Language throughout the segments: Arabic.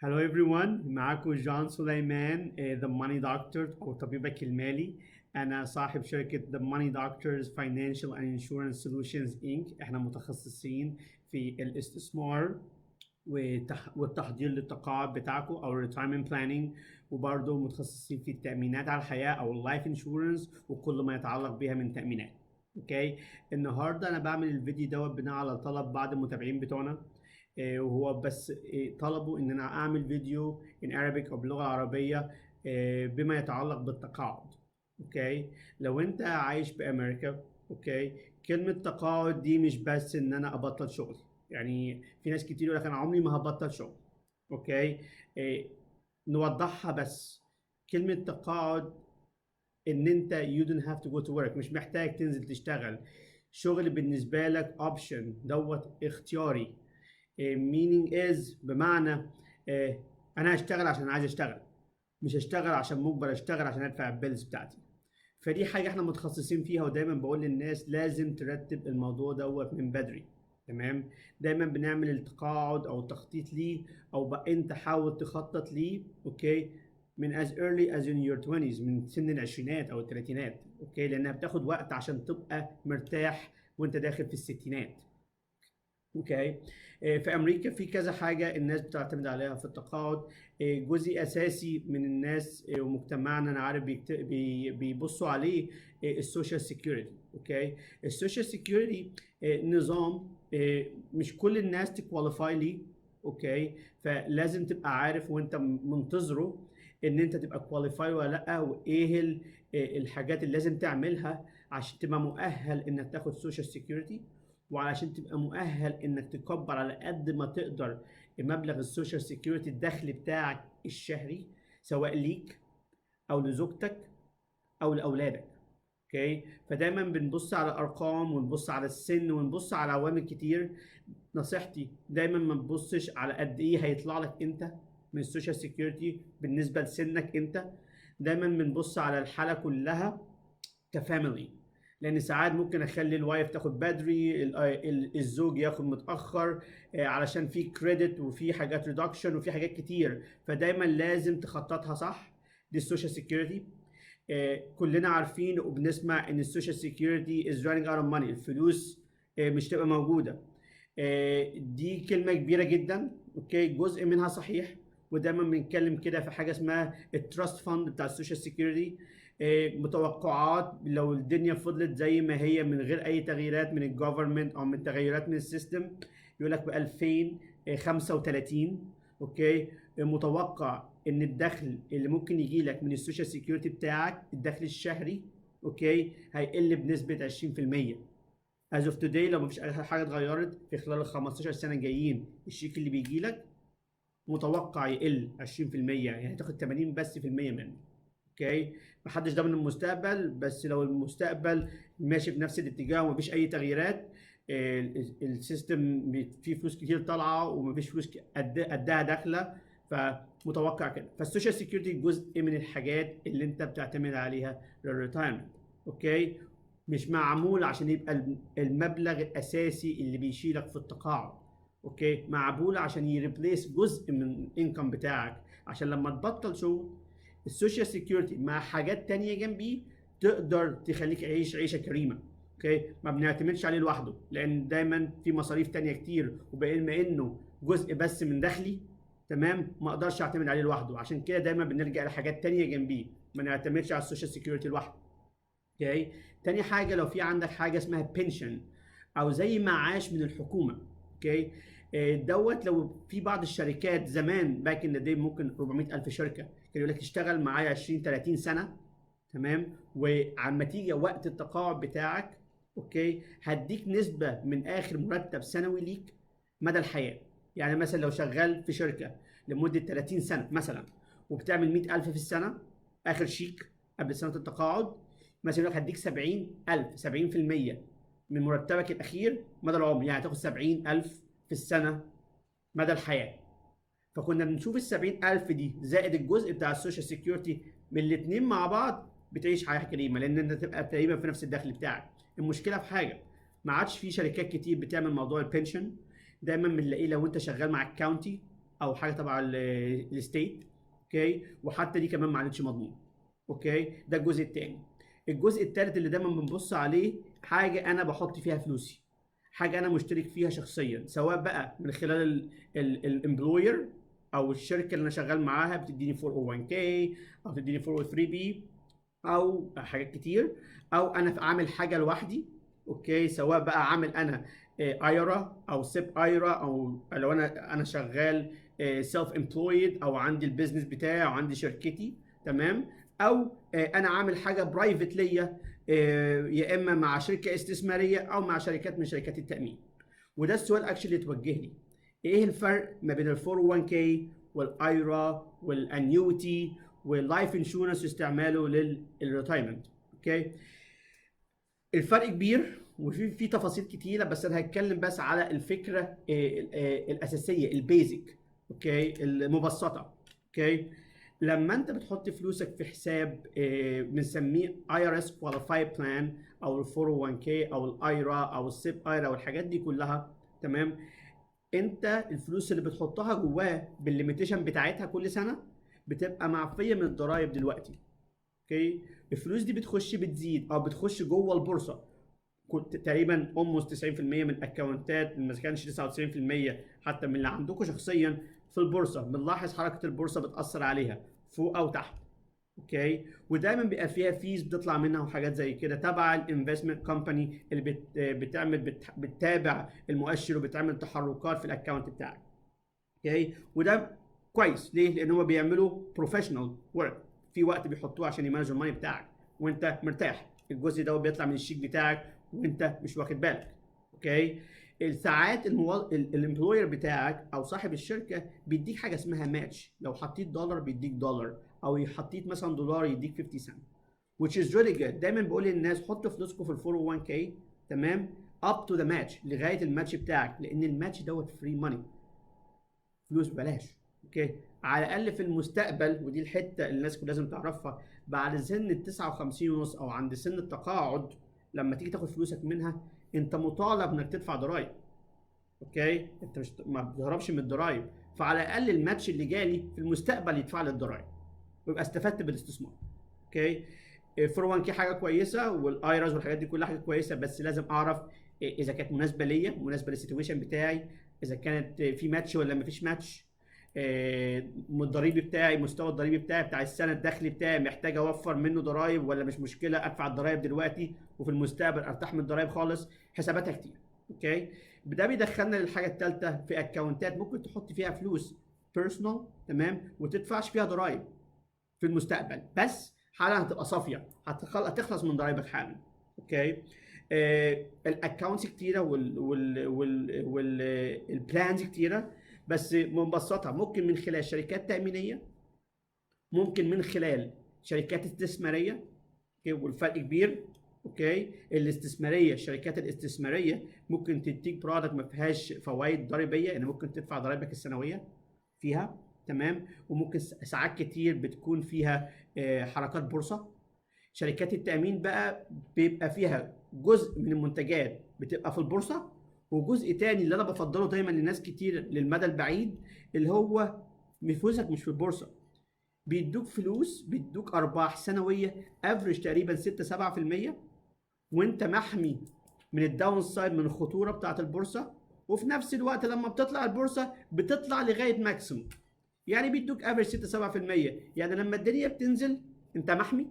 Hello everyone, معاكم جان سليمان The Money Doctor أو طبيبك المالي. أنا صاحب شركة The Money Doctors Financial and Insurance Solutions Inc. إحنا متخصصين في الاستثمار والتحضير للتقاعد بتاعكم أو Retirement Planning، وبرضه متخصصين في التأمينات على الحياة أو Life Insurance وكل ما يتعلق بها من تأمينات. اوكي، النهارده انا بعمل الفيديو دوت بناء على طلب بعض المتابعين بتوعنا. وهو بس طلبوا ان انا اعمل فيديو in Arabic او باللغه العربيه بما يتعلق بالتقاعد. اوكي، لو انت عايش بامريكا، اوكي، كلمه تقاعد دي مش بس ان انا ابطل شغل. يعني في ناس كتير يقول لك انا عمري ما هبطل شغل. اوكي، نوضحها بس. كلمه تقاعد ان انت you don't have to go to work، مش محتاج تنزل تشتغل. شغل بالنسبه لك اوبشن دوت اختياري. meaning is بمعنى انا هشتغل عشان عايز اشتغل، مش هشتغل عشان مجبر اشتغل عشان ادفع البيلز بتاعتي. فدي حاجه احنا متخصصين فيها، ودايما بقول للناس لازم ترتب الموضوع دوت من بدري. تمام، دايما بنعمل التقاعد او التخطيط ليه، او بقى انت حاول تخطط ليه. اوكي، من as early as in your 20s، من سن العشرينات او الثلاثينات. اوكي، لانها بتاخد وقت عشان تبقى مرتاح وانت داخل في الستينات. اوكي، في امريكا في كذا حاجه الناس بتعتمد عليها في التقاعد. جزء اساسي من الناس ومجتمعنا انا عارف بيبصوا عليه السوشيال سيكيورتي. اوكي، السوشيال سيكيورتي نظام مش كل الناس تكواليفاي ليه. اوكي، فلازم تبقى عارف وانت منتظره ان انت تبقى كواليفاي ولا لا، وايه الحاجات اللي لازم تعملها عشان تبقى مؤهل انك تاخد سوشيال سيكيورتي، وعلشان تبقى مؤهل انك تكبر على قد ما تقدر مبلغ السوشيال سيكيورتي الدخل بتاعك الشهري، سواء ليك او لزوجتك او لاولادك. اوكي، فدايما بنبص على الارقام ونبص على السن ونبص على عوامل كتير. نصيحتي دايما ما تبصش على قد ايه هيطلع لك انت من السوشيال سيكيورتي بالنسبه لسنك انت. دايما بنبص على الحاله كلها كفاميلي، لان ساعات ممكن اخلي الوايف تاخد بدري، الزوج ياخد متاخر، علشان في كريدت وفي حاجات ريدكشن وفي حاجات كتير. فدايما لازم تخططها صح. دي السوشيال سيكيورتي. كلنا عارفين وبنسمع ان السوشيال سيكيورتي از رانينج اوت اوف ماني، الفلوس مش تبقى موجوده. دي كلمه كبيره جدا. اوكي، جزء منها صحيح، ودايما بنتكلم كده في حاجه اسمها التراست فاند بتاع السوشيال سيكيورتي. متوقعات لو الدنيا فضلت زي ما هي من غير اي تغييرات من الجوفرمنت او من تغيرات من السيستم، يقول لك ب 2035. اوكي، متوقع ان الدخل اللي ممكن يجي لك من السوشيال سيكيورتي بتاعك الدخل الشهري، اوكي، هيقل بنسبه 20%. as of today لو مفيش اي حاجه اتغيرت في خلال ال 15 سنه الجايين، الشيك اللي بيجي لك متوقع يقل 20%، يعني تاخد 80 بس في المية منه. اوكي، محدش ضامن المستقبل، بس لو المستقبل ماشي في نفس الاتجاه ومفيش اي تغييرات، السيستم فيه فلوس كتير طالعه ومفيش فلوس قدها داخله، فمتوقع كده. فالسوشيال سيكيورتي جزء من الحاجات اللي انت بتعتمد عليها للريتايرمنت. اوكي، مش معمول عشان يبقى المبلغ الاساسي اللي بيشيلك في التقاعد. اوكي، معمول عشان يريبليس جزء من الانكم بتاعك، عشان لما تبطل شغل السوشيال سيكيورتي مع حاجات تانية جنبيه تقدر تخليك عيش عيشة كريمة. اوكي، ما بنعتمدش عليه لوحده، لان دايما في مصاريف تانية كتير، وبما انه جزء بس من دخلي، تمام، ما اقدرش اعتمد عليه لوحده. عشان كده دايما بنلجأ لحاجات تانية جنبيه، ما نعتمدش على السوشيال سيكيورتي لوحده. اوكي، تاني حاجة لو في عندك حاجة اسمها بنشن او زي معاش من الحكومة. اوكي، دوت لو في بعض الشركات زمان باك ان داي ممكن 400,000 شركه كان يقول لك اشتغل معايا 20 30 سنه، تمام، وعما تيجي وقت التقاعد بتاعك، اوكي، هديك نسبه من اخر مرتب سنوي ليك مدى الحياه. يعني مثلا لو شغال في شركه لمده 30 سنه مثلا وبتعمل 100,000 في السنه، اخر شيك قبل سنه التقاعد مثلا يقول لك هديك 70,000، 70% من مرتبك الاخير مدى العمر، يعني هتاخد 70,000 في السنه مدى الحياه. فكنا بنشوف ال 70,000 دي زائد الجزء بتاع السوشيال سيكيورتي، من الاثنين مع بعض بتعيش حياه كريمه، لان انت تبقى تقريبا في نفس الدخل بتاعك. المشكله في حاجه، ما عادش في شركات كتير بتعمل موضوع البنشن. دايما بنلاقيه لو انت شغال مع الكاونتي، او حاجه تبع الستيت. اوكي، وحتى دي كمان ما عادتش مضمون. اوكي، ده الجزء الثاني. الجزء الثالث اللي دايما بنبص عليه، حاجه انا بحط فيها فلوسي، حاجه انا مشترك فيها شخصيا، سواء بقى من خلال الامبلوير او الشركه اللي انا شغال معاها بتديني 401k او تديني 403b او حاجات كتير، او انا عامل حاجه لوحدي. اوكي، سواء بقى عامل انا ايرا او سيب ايرا، او لو انا شغال سيلف امبلويد او عندي البيزنس بتاعي او عندي شركتي. تمام، او انا عامل حاجه برايفت ليا، يا اما مع شركه استثماريه او مع شركات من شركات التامين. وده السؤال اكشلي اللي توجه لي، ايه الفرق ما بين ال 401k والايرا والانيوتي واللايف انشورنس استعماله للريتايرمنت؟ اوكي، الفرق كبير وفي تفاصيل كتيره، بس انا هتكلم بس على الفكره الاساسيه البيزك، اوكي، المبسطه. اوكي، لما انت بتحط فلوسك في حساب بنسميه IRS qualified plan او ال 401k او الايرا او السيب ايرا والحاجات دي كلها، تمام، انت الفلوس اللي بتحطها جواه بالليميتيشن بتاعتها كل سنه بتبقى معفيه من الضرايب دلوقتي. اوكي، الفلوس دي بتخش بتزيد او بتخش جوه البورصه. كنت تقريبا almost 90% من الاكونتات، ما كانش 99% حتى من اللي عندكم شخصيا في البورصه، بنلاحظ حركه البورصه بتاثر عليها فوق او تحت. اوكي، ودايما بيبقى فيها فيز بتطلع منها وحاجات زي كده تبع الانفستمنت كومباني اللي بتتابع المؤشر وبتعمل تحركات في الاكونت بتاعك. اوكي، وده كويس ليه؟ لان هم بيعملوا بروفيشنال ورك، في وقت بيحطوه عشان يمانجوا الماني بتاعك وانت مرتاح. الجزء ده بيطلع من الشيك بتاعك وانت مش واخد بالك. اوكي، ساعات الامبلوير بتاعك او صاحب الشركه بيديك حاجه اسمها ماتش، لو حطيت دولار بيديك دولار، او حطيت مثلا دولار يديك 50 سنت which is really good. دايما بقول للناس حطوا فلوسكم في ال 401k، تمام، up to the match، لغايه الماتش بتاعك، لان الماتش دوت فري ماني، فلوس ببلاش. اوكي، على الاقل في المستقبل، ودي الحته اللي الناس لازم تعرفها، بعد سن ال 59 ونص او عند سن التقاعد لما تيجي تاخد فلوسك منها انت مطالب انك تدفع ضرائب. اوكي، انت مش ما بتهربش من الضرائب، فعلى الاقل الماتش اللي جالي في المستقبل يدفع لي الضرائب ويبقى استفدت بالاستثمار. اوكي، 401k حاجه كويسه والايراز والحاجات دي كلها حاجه كويسه، بس لازم اعرف اذا كانت مناسبه ليا، مناسبه للسيتويشن بتاعي، اذا كانت في ماتش ولا ما فيش ماتش، الضريبي بتاعي، مستوى الضريبي بتاعي بتاع السنه، الدخلي بتاعي محتاج اوفر منه ضرايب ولا مش مشكله ادفع الضرايب دلوقتي وفي المستقبل ارتاح من الضرايب خالص. حساباتها كتير. اوكي، ده بيدخلنا للحاجه الثالثه، في اكونتات ممكن تحط فيها فلوس بيرسونال، تمام، وتدفعش فيها ضرايب في المستقبل، بس حالا هتبقى صافيه، هتخلص من ضرايبك حالا. اوكي، الاكونتس كتيره والبلانز كتيره، بس مبسطها ممكن من خلال شركات تامينيه، ممكن من خلال شركات استثماريه. اوكي، والفرق كبير. اوكي، الاستثماريه، الشركات الاستثماريه ممكن تديك برودكت ما فيهاش فوائد ضريبيه، يعني ممكن تدفع ضريبك السنويه فيها، تمام، وممكن ساعات كتير بتكون فيها حركات بورصه. شركات التامين بقى بيبقى فيها جزء من المنتجات بتبقى في البورصه، وجزء تاني اللي انا بفضله دايما لناس كتير للمدى البعيد اللي هو فلوسك مش في البورصه، بيدوك فلوس، بيدوك ارباح سنويه افريج تقريبا 6 7%، وانت محمي من الداون سايد، من الخطوره بتاعه البورصه، وفي نفس الوقت لما بتطلع البورصه بتطلع لغايه ماكسيموم، يعني بيدوك افريج 6 7%، يعني لما الدنيا بتنزل انت محمي،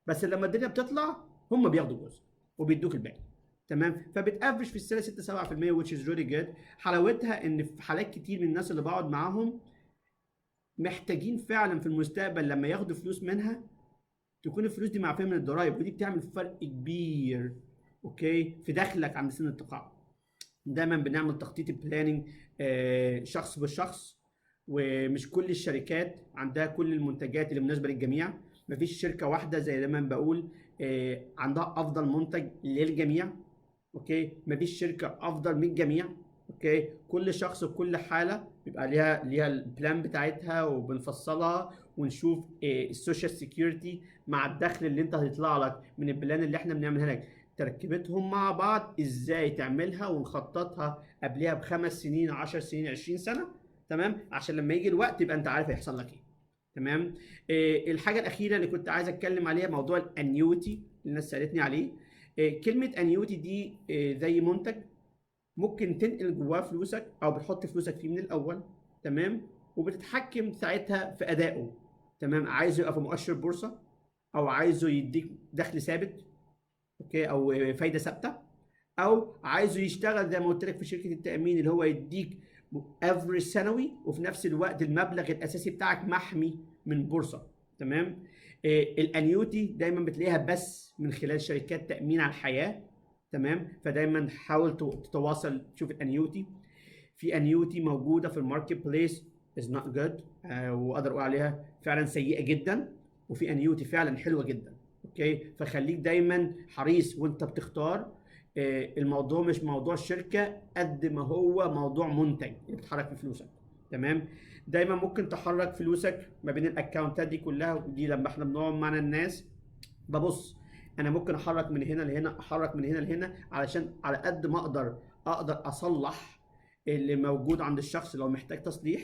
بس لما الدنيا بتطلع هم بياخدوا جزء وبيدوك الباقي. تمام، فبتافرج في السنه 6 7% which is really good. حلاوتها ان في حالات كتير من الناس اللي بقعد معاهم محتاجين فعلا في المستقبل لما ياخدوا فلوس منها تكون الفلوس دي معفيه من الضرايب، ودي بتعمل فرق كبير. اوكي، في دخلك عند سن التقاعد. دايما بنعمل تخطيط البلاننج شخص بالشخص، ومش كل الشركات عندها كل المنتجات اللي مناسبه للجميع. مفيش شركه واحده زي ما بقول عندها افضل منتج للجميع. اوكي، مفيش شركه افضل من الجميع. اوكي، كل شخص وكل حاله بيبقى ليها البلان بتاعتها، وبنفصلها ونشوف السوشيال سيكيورتي مع الدخل اللي انت هيطلع لك من البلان اللي احنا بنعملها لك، تركيبتهم مع بعض ازاي تعملها ونخططها قبلها ب5 سنين 10 سنين 20 سنه، تمام، عشان لما يجي الوقت يبقى انت عارف هيحصل لك ايه. تمام. الحاجه الاخيره اللي كنت عايز اتكلم عليها موضوع الانيوتي اللي الناس سالتني عليه. كلمه انيوتي دي زي منتج ممكن تنقل جواه فلوسك او بتحط فلوسك فيه من الاول. تمام. وبتتحكم ساعتها في ادائه. تمام. عايزه يبقى في مؤشر بورصه، او عايزه يديك دخل ثابت، اوكي، او فايده ثابته، او عايزه يشتغل زي ما قلت لك في شركه التامين اللي هو يديك افريج سنوي، وفي نفس الوقت المبلغ الاساسي بتاعك محمي من بورصه. تمام. الانيوتي دايما بتلاقيها بس من خلال شركات تامين على الحياه. تمام. فدايما حاول تتواصل تشوف الانيوتي. في انيوتي موجوده في الماركت بليس از نوت جود، واقدر اقول عليها فعلا سيئه جدا، وفي انيوتي فعلا حلوه جدا. اوكي. فخليك دايما حريص وانت بتختار. الموضوع مش موضوع شركه قد ما هو موضوع منتج اللي بتحرك في فلوسك. تمام. دايما ممكن تحرك فلوسك ما بين الاكونتات دي كلها، ودي لما احنا بنقعد مع الناس ببص انا ممكن احرك من هنا لهنا، احرك من هنا لهنا، علشان على قد ما اقدر اصلح اللي موجود عند الشخص لو محتاج تصليح.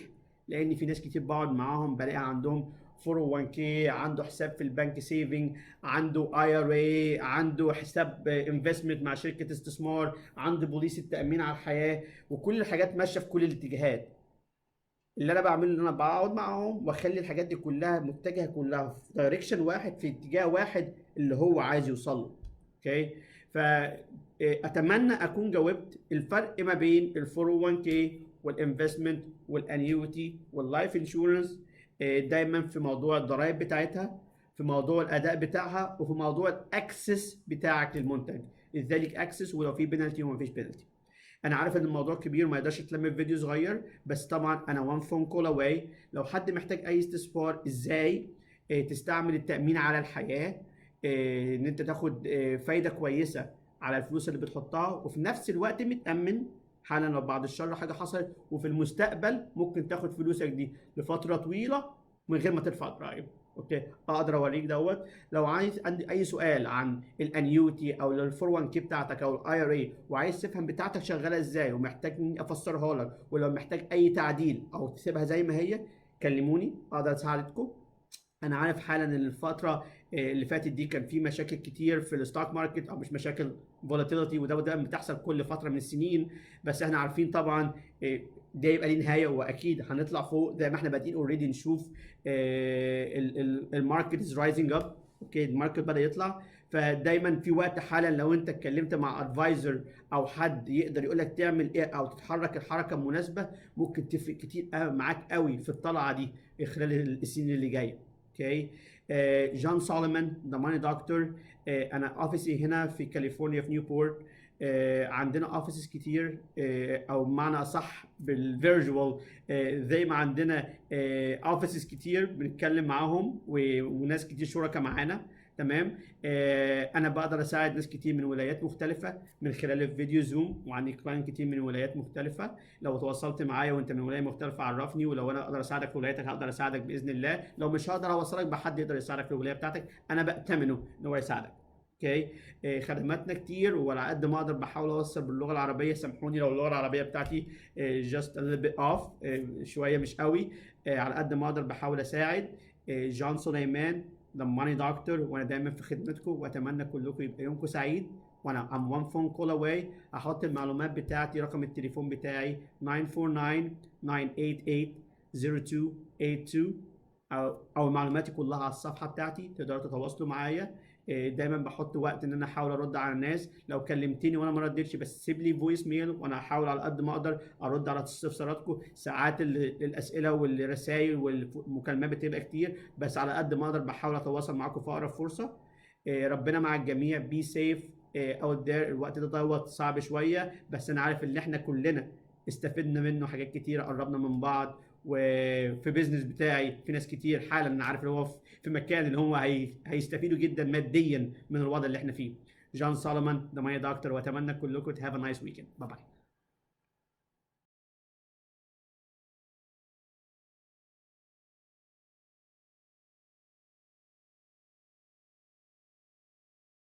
لان في ناس كتير بقعد معاهم بلاقي عندهم 401k، عنده حساب في البنك سيفنج، عنده IRA، عنده حساب انفستمنت مع شركه استثمار، عنده بوليس التامين على الحياه، وكل الحاجات ماشيه في كل الاتجاهات. اللي انا بعمله ان انا بقعد معاهم واخلي الحاجات دي كلها متجهه كلها في دايركشن واحد، في اتجاه واحد اللي هو عايز يوصل له. اوكي. فاتمنى اكون جاوبت الفرق ما بين ال 401k والانفستمنت والانيوتي واللايف انشورنس، دايما في موضوع الضرائب بتاعتها، في موضوع الاداء بتاعها، وفي موضوع الاكسس بتاعك للمنتج، ازاي ليك اكسس ولو في بينالتي وما فيش بينالتي. انا عارف ان الموضوع كبير وما يقدرش يتلم في فيديو صغير، بس طبعا انا وان فون كول اواي. لو حد محتاج اي استفسار ازاي تستعمل التامين على الحياه، ان انت تاخد فايده كويسه على الفلوس اللي بتحطها، وفي نفس الوقت متامن حالا لو بعد الشر حاجه حصلت، وفي المستقبل ممكن تاخد فلوسك دي لفتره طويله من غير ما تدفع ضرائب. اوكي. اقدر اوريك دوت. لو عندي اي سؤال عن الانيوتي او ال 401k بتاعتك او الاي ار اي، وعايز تفهم بتاعتك شغاله ازاي ومحتاج اني افسرها لك، ولو محتاج اي تعديل او تسيبها زي ما هي، كلموني اقدر اساعدكم. انا عارف حالا ان الفتره اللي فاتت دي كان في مشاكل كتير في الستوك ماركت، او مش مشاكل، فولاتيليتي، وده بتحصل كل فتره من السنين. بس احنا عارفين طبعا ده يبقى ليه نهايه، واكيد هنطلع فوق زي ما احنا بادئين اوريدي نشوف. الماركت از رايزنج اب. اوكي. الماركت بدا يطلع. فدايما في وقت حالا لو انت اتكلمت مع ادفايزر او حد يقدر يقول لك تعمل ايه او تتحرك الحركه المناسبه، ممكن تفرق كتير معاك قوي في الطلعه دي خلال السنين اللي جايه. اوكي. جون سوليمان ذا ماني دكتور. انا اوفيسي هنا في كاليفورنيا في نيوبورت. عندنا اوفيسز كتير، او بمعنى اصح بالفيرجوال، زي ما عندنا اوفيسز كتير بنتكلم معاهم وناس كتير شركاء معانا. تمام. انا بقدر اساعد ناس كتير من ولايات مختلفه من خلال الفيديو زوم، وعندي كلاين كتير من ولايات مختلفه. لو تواصلت معايا وانت من ولايه مختلفه عرفني، ولو انا اقدر اساعدك في ولايتك هقدر اساعدك باذن الله. لو مش هقدر اوصلك بحد يقدر يساعدك في الولايه بتاعتك، انا بأتمنه ان هو يساعدك. اوكي. خدماتنا كتير، وعلى قد ما اقدر بحاول اوصل باللغه العربيه. سامحوني لو اللغه العربيه بتاعتي just a little bit off، شويه مش قوي. على قد ما اقدر بحاول اساعد. جون سليمان ذا ماني دكتور، وانا دايما في خدمتكم، واتمنى كلكم يبقى يومكم سعيد. وانا I'm one phone call away. هحط المعلومات بتاعتي، رقم التليفون بتاعي 949-988-0282، او معلوماتي كلها على الصفحه بتاعتي، تقدروا تتواصلوا معايا. دايما بحط وقت ان انا احاول ارد على الناس. لو كلمتني وانا ما ردتش بس سيب لي فويس ميل، وانا هحاول على قد ما اقدر ارد على استفساراتكم. ساعات الاسئله والرسائل والمكالمات بتبقى كتير، بس على قد ما اقدر بحاول اتواصل معاكم في اقرب فرصه. ربنا مع الجميع. بي سيف اوت ذير. الوقت ده صعب شويه، بس انا عارف ان احنا كلنا استفدنا منه حاجات كتيره، قربنا من بعض. وفي بيزنس بتاعي في ناس كتير حالا انا عارف ان هو في مكان ان هو هيستفيدوا جدا ماديا من الوضع اللي احنا فيه. جون سوليمان ذا ماني دكتور، واتمنى كلكم to have a nice weekend. باي باي.